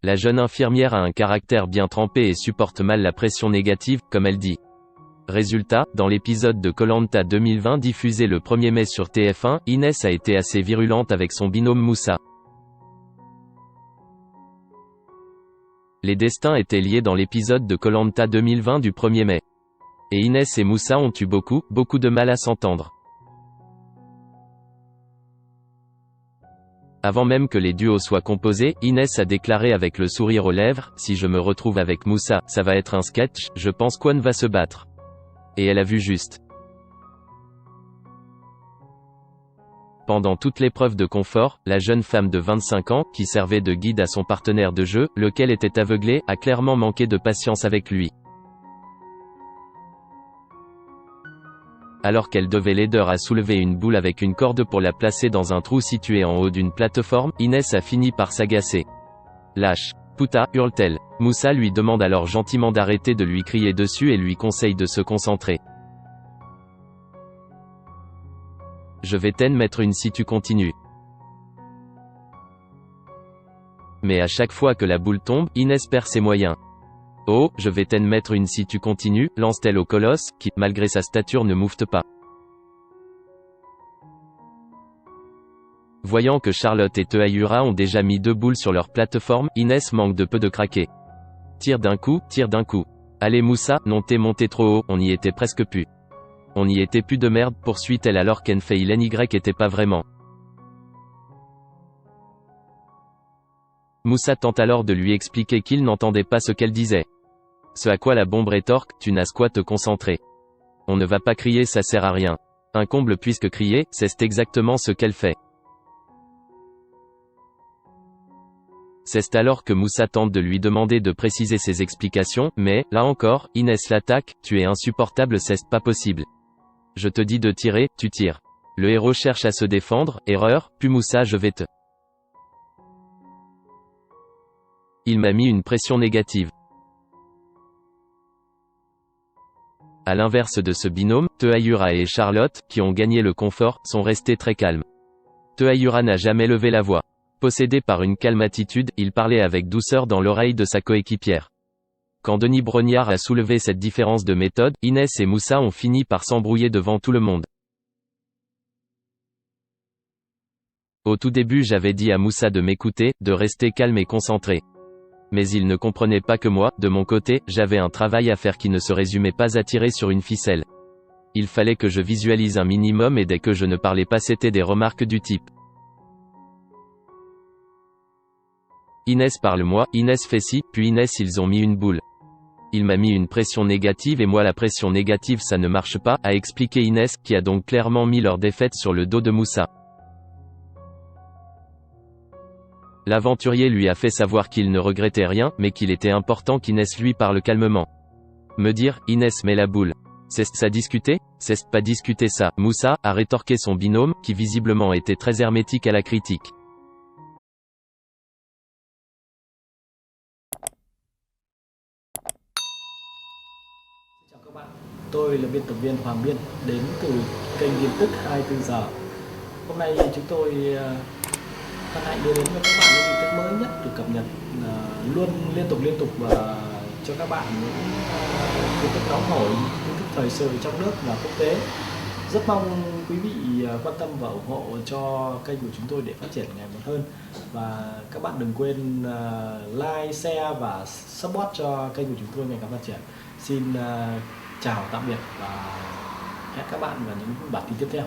La jeune infirmière a un caractère bien trempé et supporte mal la pression négative, comme elle dit. Résultat, dans l'épisode de Koh Lanta 2020 diffusé le 1er mai sur TF1, Inès a été assez virulente avec son binôme Moussa. Les destins étaient liés dans l'épisode de Koh Lanta 2020 du 1er mai. Et Inès et Moussa ont eu beaucoup de mal à s'entendre. Avant même que les duos soient composés, Inès a déclaré avec le sourire aux lèvres, « Si je me retrouve avec Moussa, ça va être un sketch, je pense qu'One va se battre. » Et elle a vu juste. Pendant toute l'épreuve de confort, la jeune femme de 25 ans, qui servait de guide à son partenaire de jeu, lequel était aveuglé, a clairement manqué de patience avec lui. Alors qu'elle devait l'aider à soulever une boule avec une corde pour la placer dans un trou situé en haut d'une plateforme, Inès a fini par s'agacer. « Lâche. Puta » hurle-t-elle. Moussa lui demande alors gentiment d'arrêter de lui crier dessus et lui conseille de se concentrer. « Je vais t'en mettre une si tu continues. » Mais à chaque fois que la boule tombe, Inès perd ses moyens. « Oh, je vais t'en mettre une si tu continues » lance-t-elle au colosse, qui, malgré sa stature ne moufte pas. Voyant que Charlotte et Tehayura ont déjà mis 2 boules sur leur plateforme, Inès manque de peu de craquer. Tire d'un coup. Allez Moussa, non t'es monté trop haut, on y était presque plus. On y était plus de merde, poursuit-elle alors qu'Enfei Len Y était pas vraiment. Moussa tente alors de lui expliquer qu'il n'entendait pas ce qu'elle disait. Ce à quoi la bombe rétorque, tu n'as qu'à te concentrer. On ne va pas crier, ça sert à rien. Un comble puisque crier, c'est exactement ce qu'elle fait. C'est alors que Moussa tente de lui demander de préciser ses explications, mais, là encore, Inès l'attaque, tu es insupportable, c'est pas possible. Je te dis de tirer, tu tires. Le héros cherche à se défendre, erreur, puis Moussa je vais te. Il m'a mis une pression négative. À l'inverse de ce binôme, Tehayura et Charlotte, qui ont gagné le confort, sont restés très calmes. Tehayura n'a jamais levé la voix. Possédé par une calme attitude, il parlait avec douceur dans l'oreille de sa coéquipière. Quand Denis Brognard a soulevé cette différence de méthode, Inès et Moussa ont fini par s'embrouiller devant tout le monde. Au tout début j'avais dit à Moussa de m'écouter, de rester calme et concentré. Mais il ne comprenait pas que moi, de mon côté, j'avais un travail à faire qui ne se résumait pas à tirer sur une ficelle. Il fallait que je visualise un minimum et dès que je ne parlais pas c'était des remarques du type. Inès parle-moi, Inès fait ci, puis Inès ils ont mis une boule. Il m'a mis une pression négative et moi la pression négative ça ne marche pas, a expliqué Inès, qui a donc clairement mis leur défaite sur le dos de Moussa. L'aventurier lui a fait savoir qu'il ne regrettait rien, mais qu'il était important qu'Inès lui parle calmement. Me dire, Inès met la boule. C'est ça discuter? C'est pas discuter ça, Moussa, a rétorqué son binôme, qui visiblement était très hermétique à la critique. Chào các bạn, tôi là biên tập viên Hoàng Biên, đến từ kênh tin tức 24 giờ. Hôm nay chúng tôi hân hạnh đưa đến cho các bạn những tin tức mới nhất được cập nhật luôn liên tục và cho các bạn những tin tức nóng hổi, tin tức thời sự trong nước và quốc tế. Rất mong quý vị quan tâm và ủng hộ cho kênh của chúng tôi để phát triển ngày một hơn. Và các bạn đừng quên like, share và support cho kênh của chúng tôi ngày càng phát triển. Xin chào tạm biệt và hẹn các bạn vào những bản tin tiếp theo.